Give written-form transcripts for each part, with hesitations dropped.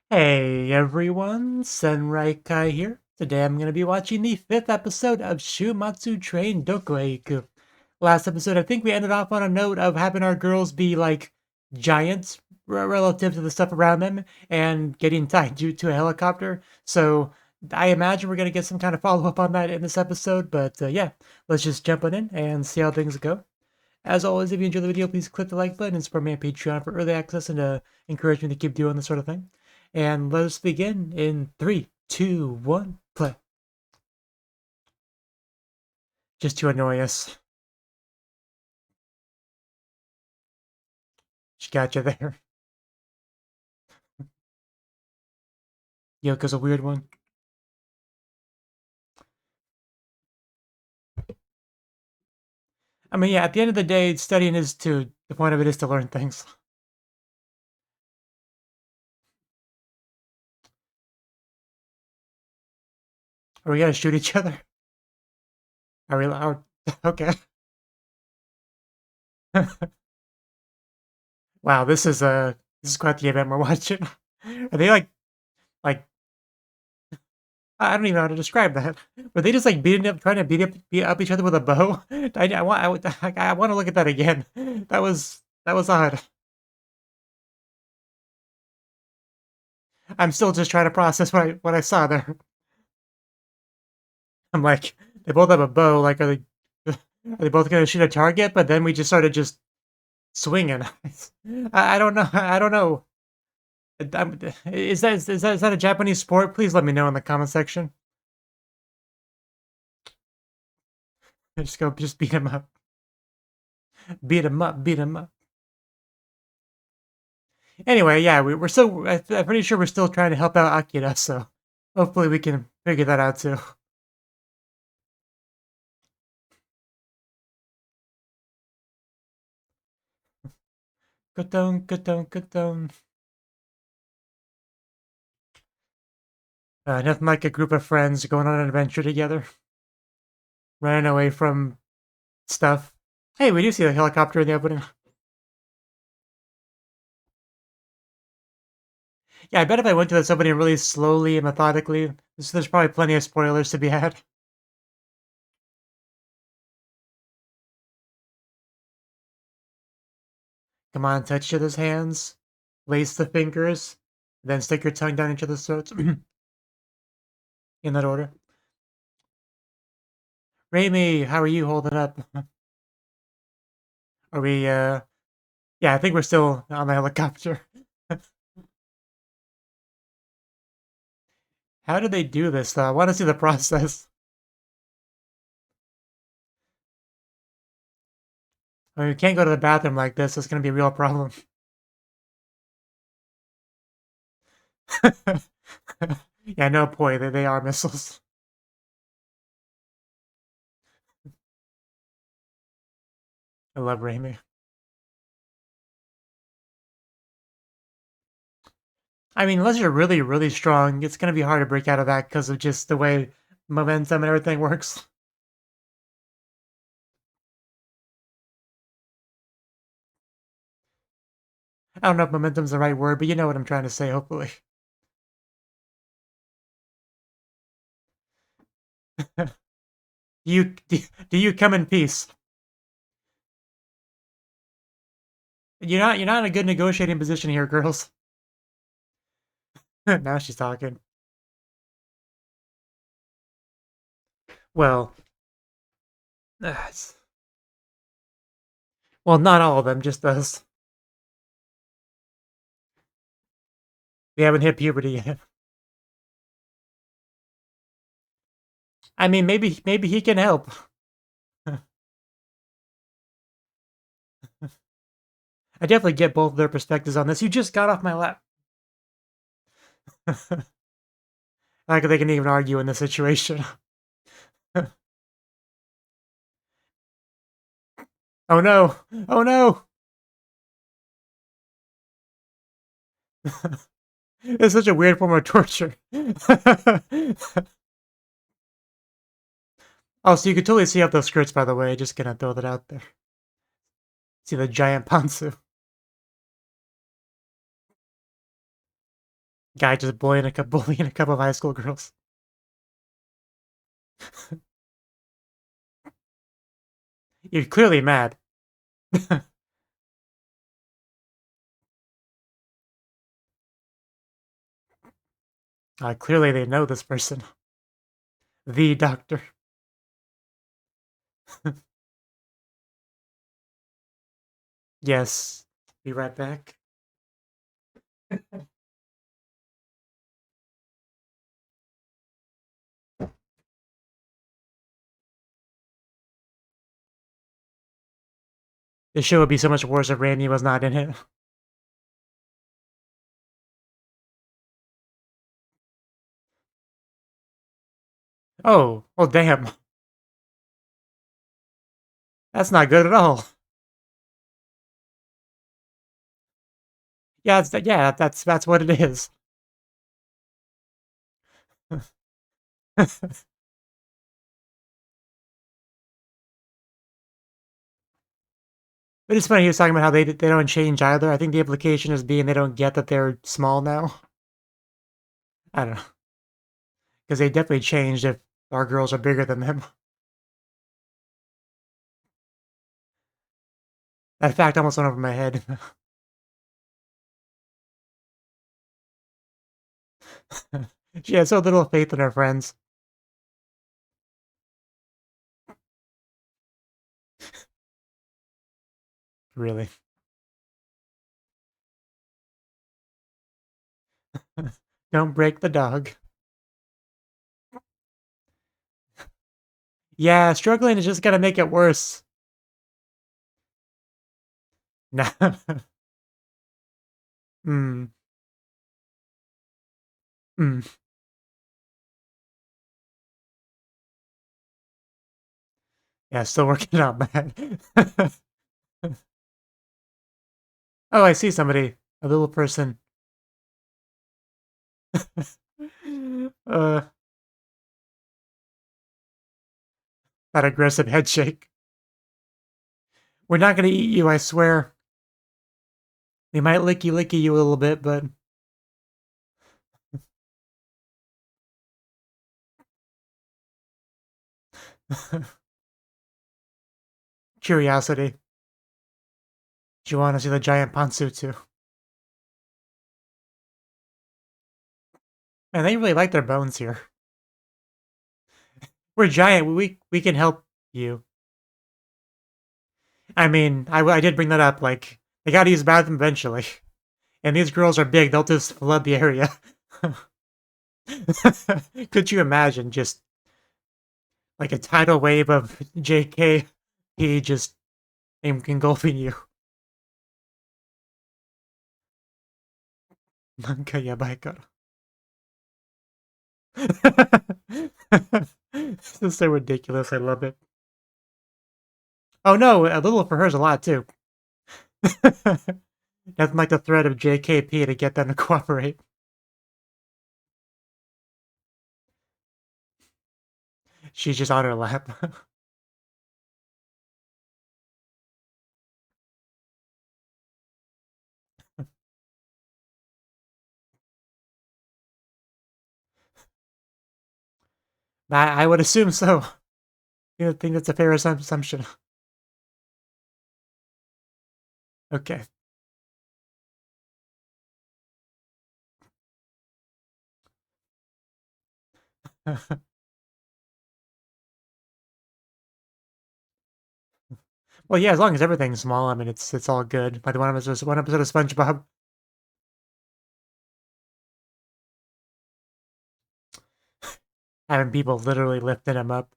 Hey everyone, Senrai Kai here. Today I'm going to be watching the 5th episode of Shuumatsu Train Doko. Last episode, I think we ended off on a note of having our girls be like giants relative to the stuff around them and getting tied to a helicopter. So I imagine we're going to get some kind of follow up on that in this episode. But yeah, let's just jump on in and see how things go. As always, if you enjoyed the video, please click the like button and support me on Patreon for early access and to encourage me to keep doing this sort of thing. And let us begin in 3, 2, 1, play. Just to annoy us. She got you there. Yoko's a weird one. I mean, yeah, at the end of the day, studying is the point of it is to learn things. Are we gonna shoot each other? Are we allowed? Okay. Wow, this is quite the event we're watching. Are they like I don't even know how to describe that. Were they just like beating up, trying to beat up each other with a bow? I want to look at that again. That was odd. I'm still just trying to process what I saw there. I'm like, they both have a bow. Like, are they both gonna shoot a target? But then we just started just swinging. I don't know. I don't know. Is that a Japanese sport? Please let me know in the comment section. Just beat him up, beat him up, beat him up. Anyway, yeah, we're still. I'm pretty sure we're still trying to help out Akira, so hopefully we can figure that out too. Good down, good down, good down. Nothing like a group of friends going on an adventure together, running away from stuff. Hey, we do see the helicopter in the opening. Yeah, I bet if I went to this opening really slowly and methodically, there's probably plenty of spoilers to be had. Come on, touch each other's hands, lace the fingers, then stick your tongue down each other's throats. In that order. Raimi, how are you holding up? Are we, yeah, I think we're still on the helicopter. How did they do this, though? I want to see the process. I mean, we can't go to the bathroom like this. It's going to be a real problem. Yeah, no boy, they are missiles. I love Raimi. I mean, unless you're really, really strong, it's going to be hard to break out of that because of just the way momentum and everything works. I don't know if momentum's the right word, but you know what I'm trying to say, hopefully. Do you come in peace? You're not in a good negotiating position here, girls. Now she's talking. Well, well, not all of them, just us. We haven't hit puberty yet. I mean, maybe he can help. I definitely get both their perspectives on this. You just got off my lap. Like they can even argue in this situation. Oh no! Oh no! It's such a weird form of torture. Oh, so you can totally see up those skirts, by the way. Just gonna throw that out there. See the giant pantsu. Guy just bullying a couple of high school girls. You're clearly mad. Clearly they know this person. The doctor. Yes. Be right back. The show would be so much worse if Randy was not in it. Oh, well, damn. That's not good at all. Yeah, that's what it is. But it's funny he was talking about how they don't change either. I think the implication is being they don't get that they're small now. I don't know, because they definitely changed if our girls are bigger than them. That fact almost went over my head. She had so little faith in her friends. Really. Don't break the dog. Yeah, struggling is just gonna make it worse. Nah. mm, mm. Yeah, still working on that. Oh, I see somebody. A little person. uh, that aggressive head shake. We're not gonna eat you, I swear. We might licky you a little bit, but curiosity. Do you want to see the giant too? Man, they really like their bones here. We're giant. We can help you. I mean, I did bring that up. Like, they gotta use the bathroom eventually. And these girls are big. They'll just flood the area. Could you imagine just like a tidal wave of JKP just engulfing you? Nanka yabai This is so ridiculous. I love it. Oh no, a little for her is a lot too. Nothing like the threat of JKP to get them to cooperate. She's just on her lap. I would assume so. I think that's a fair assumption. Okay. Well, yeah, as long as everything's small, I mean, it's all good. By the one episode of SpongeBob, having people literally lifting him up.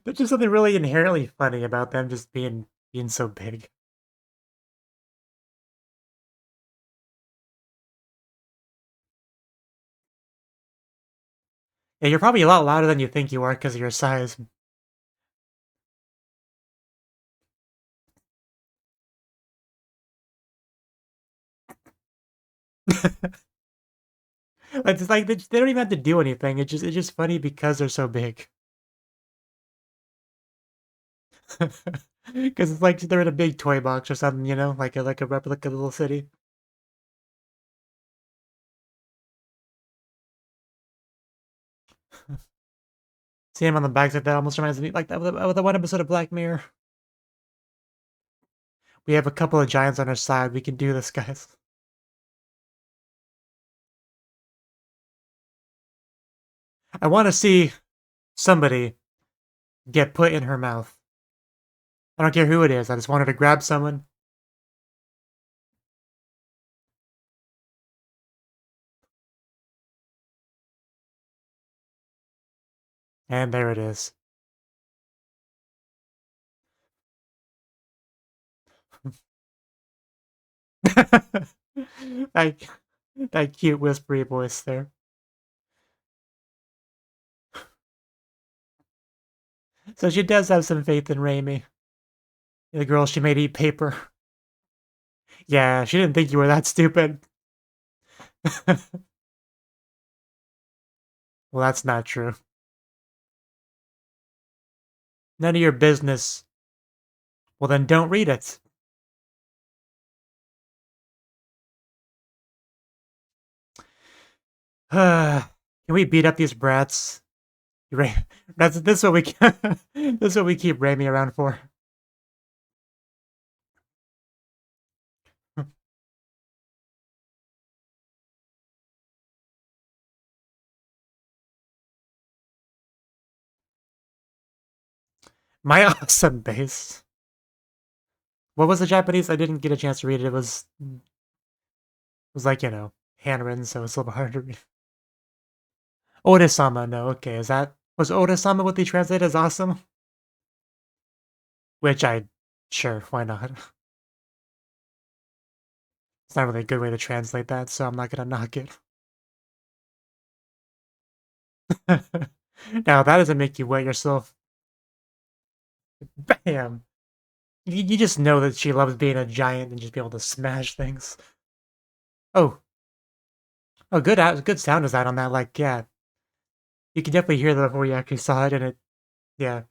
There's just something really inherently funny about them just being so big. Yeah, you're probably a lot louder than you think you are because of your size. It's like they don't even have to do anything. It's just funny because they're so big. Because it's like they're in a big toy box or something, like a replica little city. See him on the backs like that almost reminds me like that with the one episode of Black Mirror. We have a couple of giants on our side. We can do this, guys. I want to see somebody get put in her mouth. I don't care who it is. I just want her to grab someone. And there it is. that, that cute whispery voice there. So she does have some faith in Raimi. The girl she made eat paper. Yeah, she didn't think you were that stupid. Well, that's not true. None of your business. Well, then don't read it. Can we beat up these brats? That's this is what we this is what we keep Raimi around for. My awesome base. What was the Japanese? I didn't get a chance to read it. It was like handwritten, so it's a little hard to read. Otisama, no, okay. Was Otisama what they translate as awesome? Which sure, why not? It's not really a good way to translate that, so I'm not gonna knock it. Now, that doesn't make you wet yourself. Bam! You just know that she loves being a giant and just be able to smash things. Oh, oh, good sound is that on that. Like, yeah, you can definitely hear that before you actually saw it, and yeah.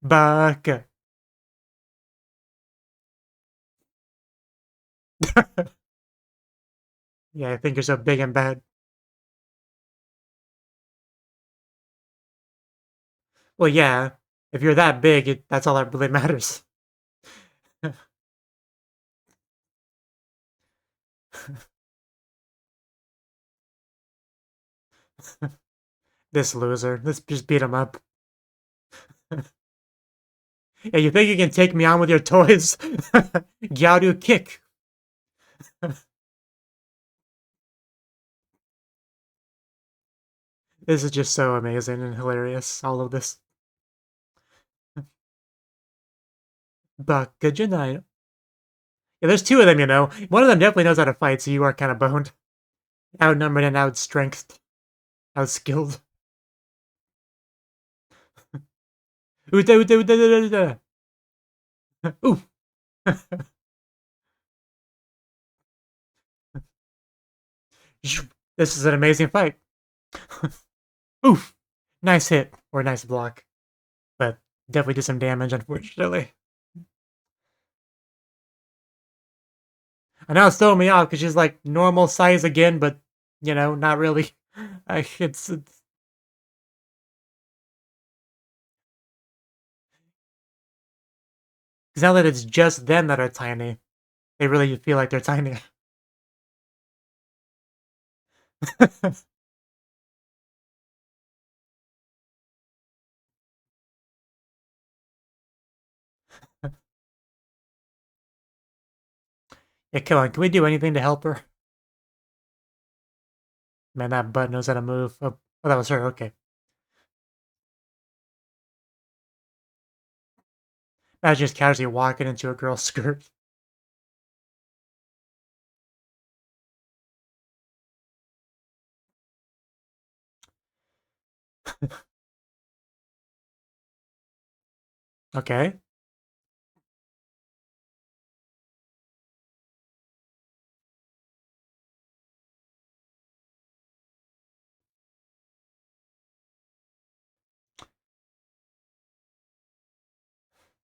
Baka. Yeah, I think you're so big and bad. Well, yeah, if you're that big, that's all that really matters. This loser. Let's just beat him up. Yeah, you think you can take me on with your toys? Gyaru kick. This is just so amazing and hilarious. All of this. Baka Janai. Yeah, there's two of them, you know. One of them definitely knows how to fight, so you are kind of boned. Outnumbered and outstrengthed. Outskilled. Uta, uta, uta, uta, uta. Ooh. This is an amazing fight. Oof. Nice hit. Or nice block. But definitely did some damage, unfortunately. And now it's throwing me off because she's like normal size again, but not really. It's because now that it's just them that are tiny, they really feel like they're tiny. Yeah, come on, can we do anything to help her? Man, that butt knows how to move. Oh, that was her. Okay. Imagine just casually walking into a girl's skirt. Okay.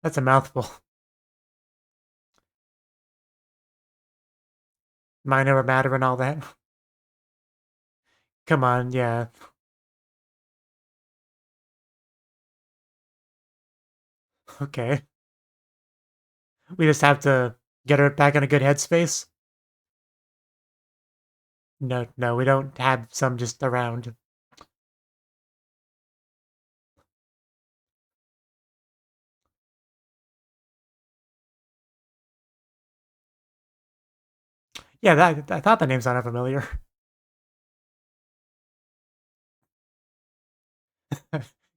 That's a mouthful. Mind over matter and all that. Come on, yeah. Okay. We just have to get her back in a good headspace. No, no, we don't have some just around. Yeah, that I thought the name sounded familiar.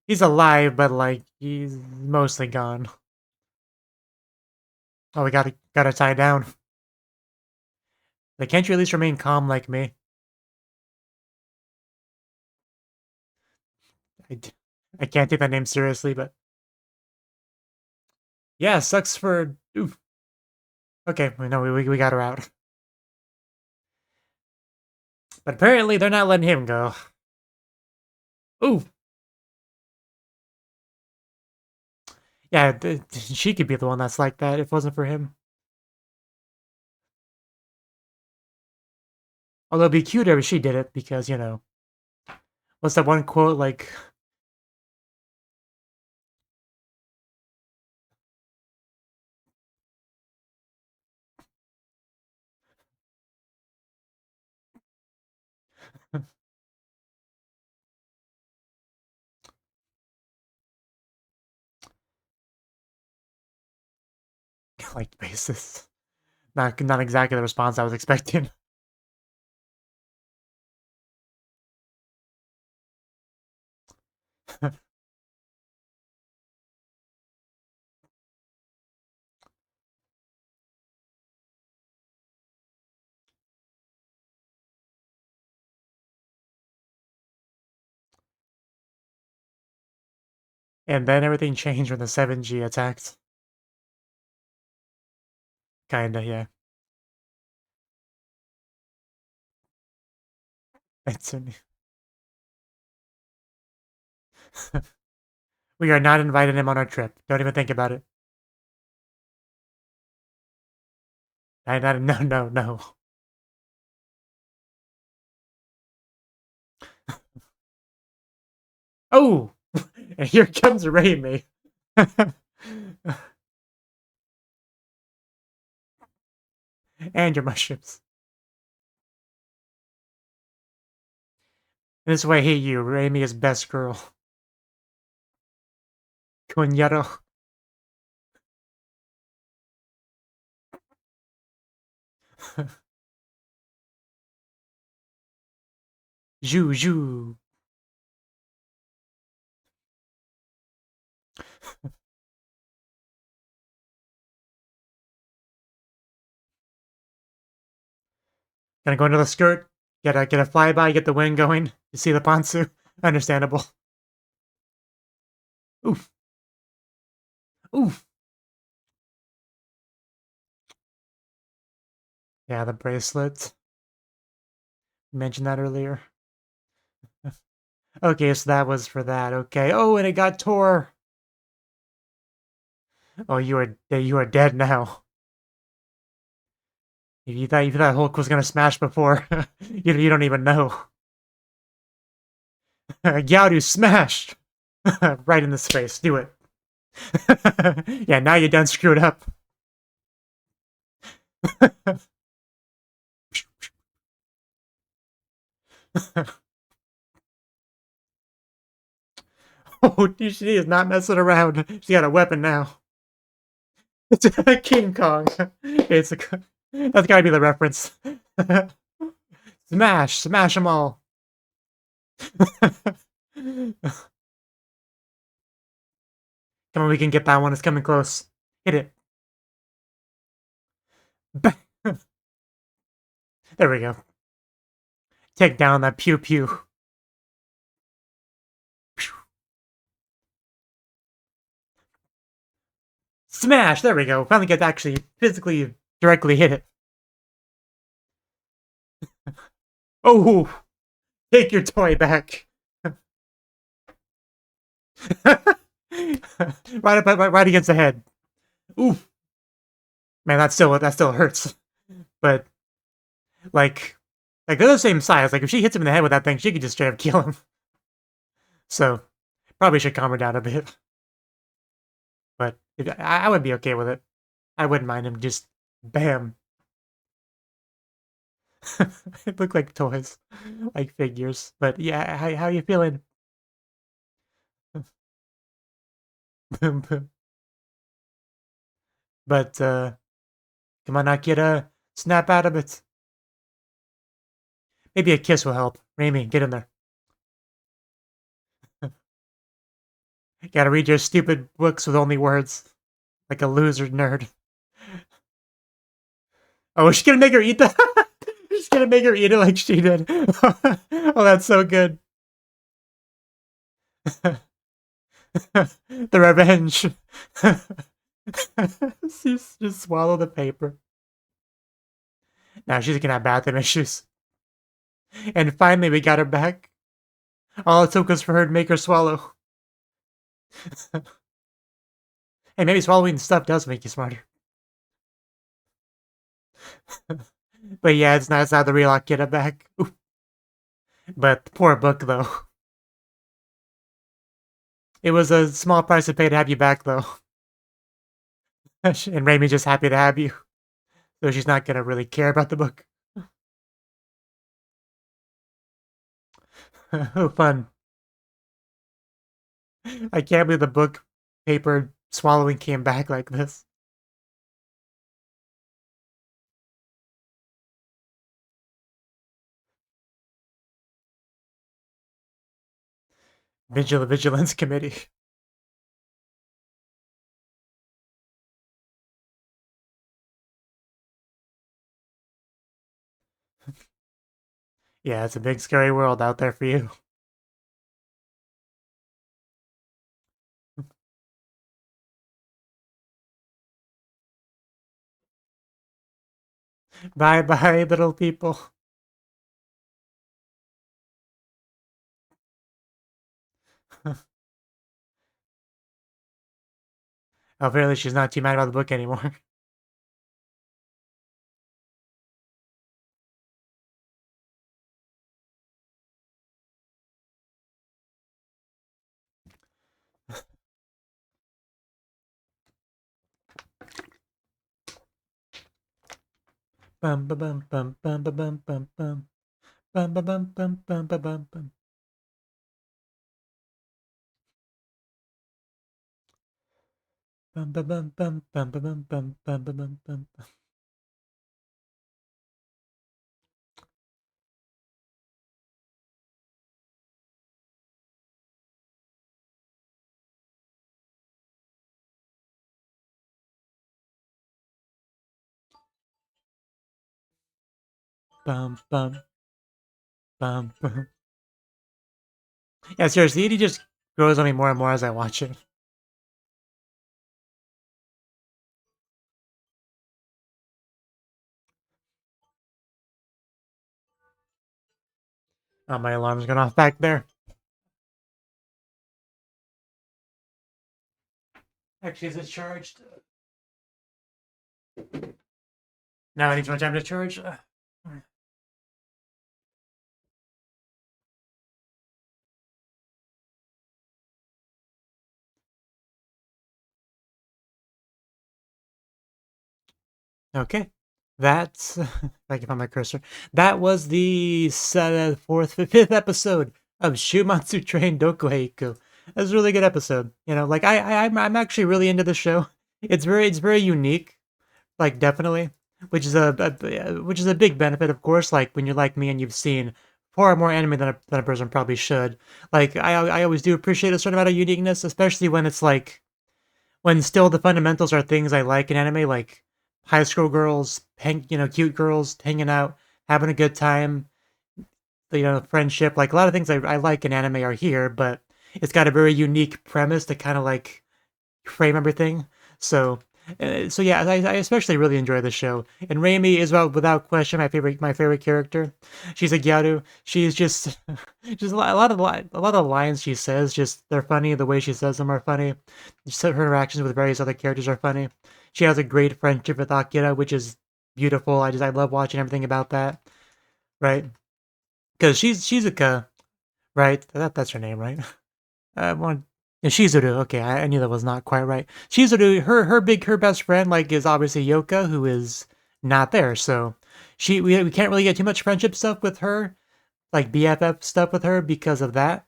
He's alive, but like he's mostly gone. Oh, we gotta tie down. Like, can't you at least remain calm like me? I, d- I can't take that name seriously, but yeah, sucks for. Oof. Okay, we know we got her out, but apparently they're not letting him go. Ooh, yeah, she could be the one that's like that if it wasn't for him. Although it'd be cuter if she did it because what's that one quote like? Like basis. Not exactly the response I was expecting. And then everything changed when the 7G attacked. Kinda, yeah. It's we are not inviting him on our trip. Don't even think about it. No, no, no. Oh! And here comes Raimi. And your mushrooms. This way I hate you. Raimi is best girl. Cuñado. Ju. Gonna go into the skirt. Get a flyby, get the wind going. You see the Ponsu? Understandable. Oof. Oof. Yeah, the bracelet. Mentioned that earlier. Okay, so that was for that. Okay. Oh, and it got tore. Oh, you are dead now. If you thought Hulk was gonna smash before, you don't even know. Gyaru smashed right in the space. Do it. Yeah, now you done screwed up. Oh, she is not messing around. She got a weapon now. It's King Kong. It's a, that's gotta be the reference. Smash them all. Come on, we can get that one. It's coming close. Hit it. There we go. Take down that pew pew. Smash! There we go. Finally get to actually physically directly hit it. Oh, take your toy back. Right against the head. Ooh, man, that still hurts. But like they're the same size. Like if she hits him in the head with that thing, she could just straight up kill him. So probably should calm her down a bit. But I would be okay with it. I wouldn't mind him just bam. It looked like toys, like figures. But yeah, how you feeling? Boom boom. But come on, Akira, snap out of it. Maybe a kiss will help. Raimi, get in there. Gotta read your stupid books with only words, like a loser nerd. Oh, she's gonna make her eat that. She's gonna make her eat it like she did. Oh, that's so good. The revenge. Just swallow the paper. Now she's gonna have bathroom issues. And finally, we got her back. All it took was for her to make her swallow. Hey, maybe swallowing stuff does make you smarter. But yeah, it's nice to have the real Akira back. Ooh. But the poor book, though. It was a small price to pay to have you back, though. And Raimi's just happy to have you. So she's not gonna really care about the book. Oh, fun. I can't believe the book paper swallowing came back like this. Vigilance Committee. Yeah, it's a big scary world out there for you. Bye bye, little people. Apparently she's not too mad about the book anymore. Bum bum bum bum bum bum bum bum bum bum bum bum bum bum bum bum. Bum bum bum bum bum bum bum bum bum bum bum. Bum bum bum bum. Yeah, seriously, he just grows on me more and more as I watch it. Oh, my alarm's going off back there. Actually, is it charged? Now I need more time to charge. Okay. That's if I can find my cursor. That was the fifth episode of Shuumatsu Train Doko. That was a really good episode. You know, like I'm actually really into the show. It's very unique, like definitely, which is which is a big benefit, of course. Like when you're like me and you've seen far more anime than a person probably should. Like I always do appreciate a certain amount of uniqueness, especially when it's like when still the fundamentals are things I like in anime, like high school girls, cute girls hanging out, having a good time, friendship. Like a lot of things I like in anime are here, but it's got a very unique premise to kind of like frame everything. So, so yeah, I especially really enjoy the show. And Reimi is without question my favorite character. She's a Gyaru. She's just just a lot of the lines she says, just they're funny. The way she says them are funny. Just her interactions with various other characters are funny. she has a great friendship with Akira, which is beautiful. I love watching everything about that, right? Because she's Shizuka, right? That's her name, right? One. Yeah, Shizuru. Okay, I knew that was not quite right. Shizuru, her best friend, like, is obviously Yoka, who is not there. So we can't really get too much friendship stuff with her, like BFF stuff with her because of that.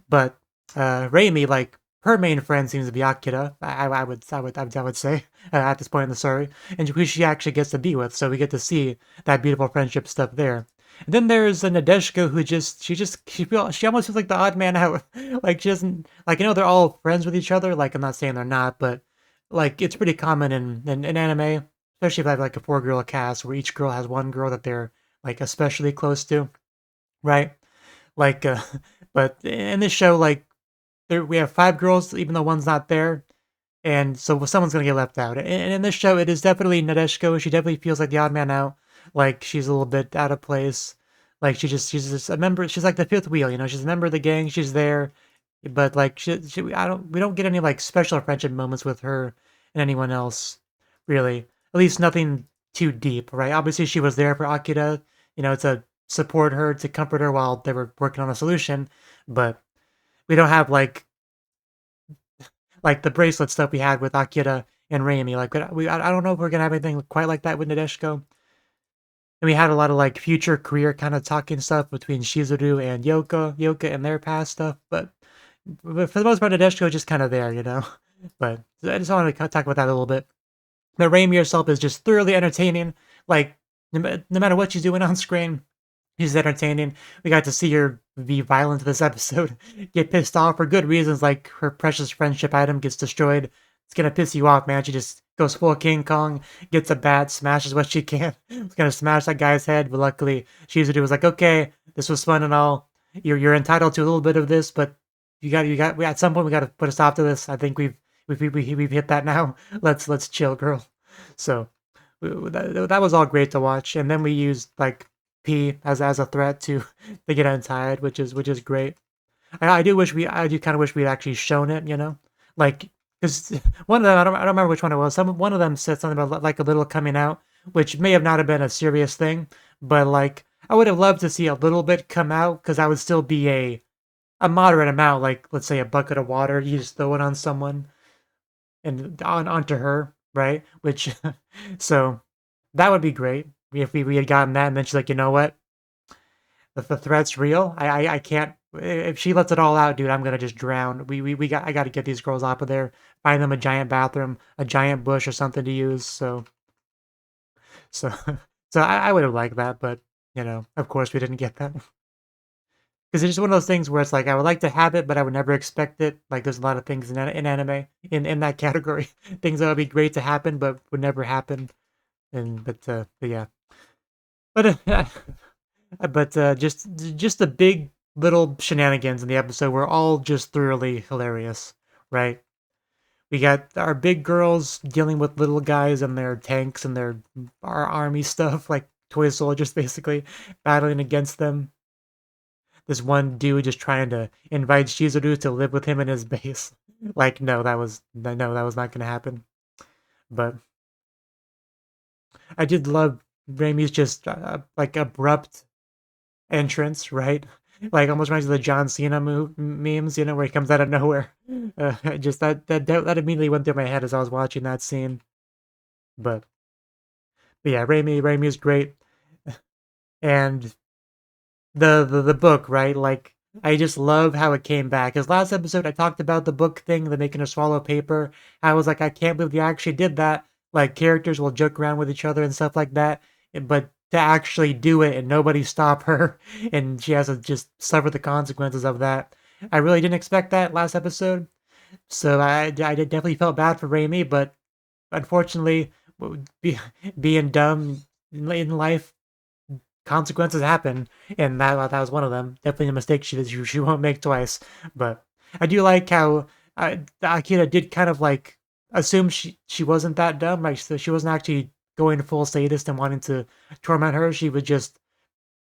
But Reimi, like, her main friend seems to be Akira. I would say at this point in the story, and who she actually gets to be with. So we get to see that beautiful friendship stuff there. And then there's Nadeshiko, who she almost feels like the odd man out. Like, she doesn't, like, they're all friends with each other. Like, I'm not saying they're not, but like, it's pretty common in anime, especially if I have like a 4 girl cast where each girl has one girl that they're like especially close to, right? Like, but in this show, like, there we have 5 girls, even though one's not there, and so someone's gonna get left out. And in this show, it is definitely Nadeshiko. She definitely feels like the odd man out. Like, she's a little bit out of place. Like, she's just a member. She's like the fifth wheel. She's a member of the gang. She's there, but like, we don't get any like special friendship moments with her and anyone else, really. At least nothing too deep, right? Obviously, she was there for Akira, to support her, to comfort her while they were working on a solution, but we don't have like the bracelet stuff we had with Akira and Raimi. Like, I don't know if we're gonna have anything quite like that with Nadeshiko. And we had a lot of like future career kind of talking stuff between Shizuru and Yoka and their past stuff. But for the most part, Nadeshiko is just kind of there. But I just wanted to talk about that a little bit. But Raimi herself is just thoroughly entertaining. Like, no matter what she's doing on screen, she's entertaining. We got to see her be violent this episode, get pissed off for good reasons, like her precious friendship item gets destroyed. It's gonna piss you off, man. She just goes full King Kong, gets a bat, smashes what she can. It's gonna smash that guy's head, but luckily Shizuru was like, okay, this was fun and all. You're entitled to a little bit of this, but we at some point we got to put a stop to this. I think we've hit that now. Let's chill, girl. So that was all great to watch, and then we used like P as a threat to to get untied, which is great. I do kind of wish we'd actually shown it. Like, because one of them, I don't remember which one it was. One of them said something about like a little coming out, which may have not have been a serious thing, but like, I would have loved to see a little bit come out, because that would still be a moderate amount. Like, let's say a bucket of water, you just throw it on someone and onto her, right? Which so that would be great if we had gotten that, and then she's like, you know what? The threat's real. I can't. If she lets it all out, dude, I'm gonna just drown. I got to get these girls off of there. Find them a giant bathroom, a giant bush, or something to use. So so I would have liked that, but of course we didn't get that, because it's just one of those things where it's like, I would like to have it, but I would never expect it. Like, there's a lot of things in anime in that category, things that would be great to happen but would never happen. But yeah, but just the big little shenanigans in the episode were all just thoroughly hilarious, right? We got our big girls dealing with little guys and their tanks and our army stuff, like toy soldiers, basically battling against them. This one dude just trying to invite Shizuru to live with him in his base. Like, no, that was not gonna happen. But I did love Raimi's just like abrupt entrance, right? Like, almost reminds me of the John Cena memes, where he comes out of nowhere. Just that immediately went through my head as I was watching that scene. But, but yeah, Raimi is great, and the book, right? Like, I just love how it came back. Cause last episode I talked about the book thing, the making her swallow paper. I was like, I can't believe they actually did that. Like, characters will joke around with each other and stuff like that, but to actually do it and nobody stop her, and she has to just suffer the consequences of that. I really didn't expect that last episode, so definitely felt bad for Raimi, but unfortunately, be, being dumb in life, consequences happen, and that was one of them. Definitely a mistake she won't make twice. But I do like how Akira did kind of like assume she wasn't that dumb. Like, so she wasn't actually going full sadist and wanting to torment her. She would she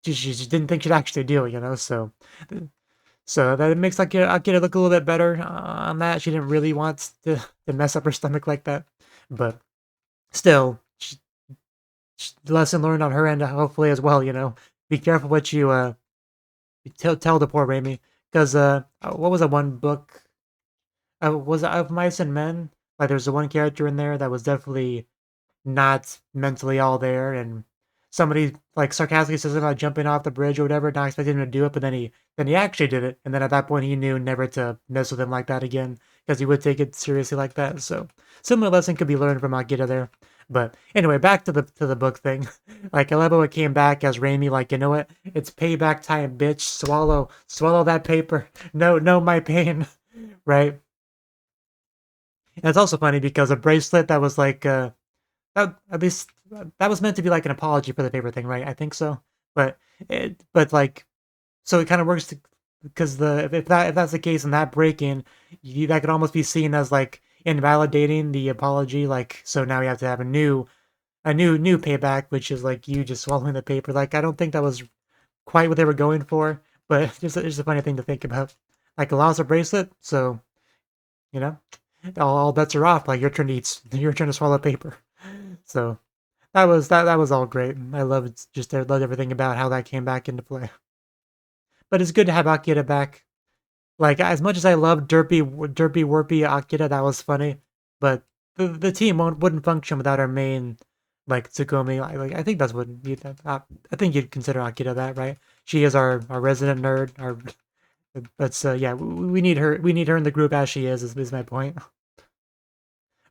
just didn't think she'd actually do it. So that makes Akira look a little bit better on that. She didn't really want to mess up her stomach like that, but. still, lesson learned on her end, hopefully as well. Be careful what you tell the poor Raimi, because what was that one book? Was it Of Mice and Men? Like, there's the one character in there that was definitely not mentally all there, and somebody like sarcastically says about jumping off the bridge or whatever, not expecting him to do it, but then he actually did it, and then at that point he knew never to mess with him like that again, because he would take it seriously like that. So similar lesson could be learned from Akira there. But anyway, back to the book thing. Like, I love how it came back as Raimi, like, you know what? It's payback time, bitch. Swallow that paper. No, my pain. Right? And it's also funny because a bracelet that was like at least that was meant to be like an apology for the paper thing, right? I think so. But like, so it kind of works because if that's the case, and that break-in, that could almost be seen as like invalidating the apology. Like, so now we have to have a new payback, which is like you just swallowing the paper. Like, I don't think that was quite what they were going for, but just a funny thing to think about. Like, a loss of bracelet, so you know, all bets are off. Like, your turn to eat, your turn to swallow paper. So that was all great. I loved everything about how that came back into play. But it's good to have Akira back. Like, as much as I love derpy warpy Akira, that was funny. But the team wouldn't function without our main, like, Tsukumi. I think that's what I think you'd consider Akira that, right? She is our resident nerd. But yeah, we need her. We need her in the group as she is my point.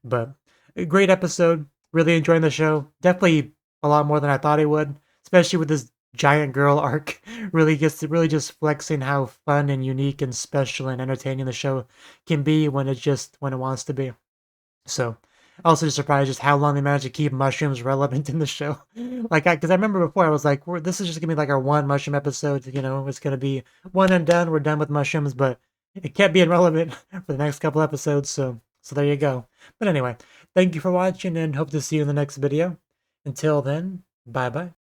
But a great episode. Really enjoying the show. Definitely a lot more than I thought I would, especially with this giant girl arc. Really just flexing how fun and unique and special and entertaining the show can be when it wants to be. So, also just surprised just how long they managed to keep mushrooms relevant in the show. Like, because I remember before I was like, this is just gonna be like our one mushroom episode. It's gonna be one and done. We're done with mushrooms, but it kept being relevant for the next couple episodes. So there you go. But anyway, thank you for watching, and hope to see you in the next video. Until then, bye bye.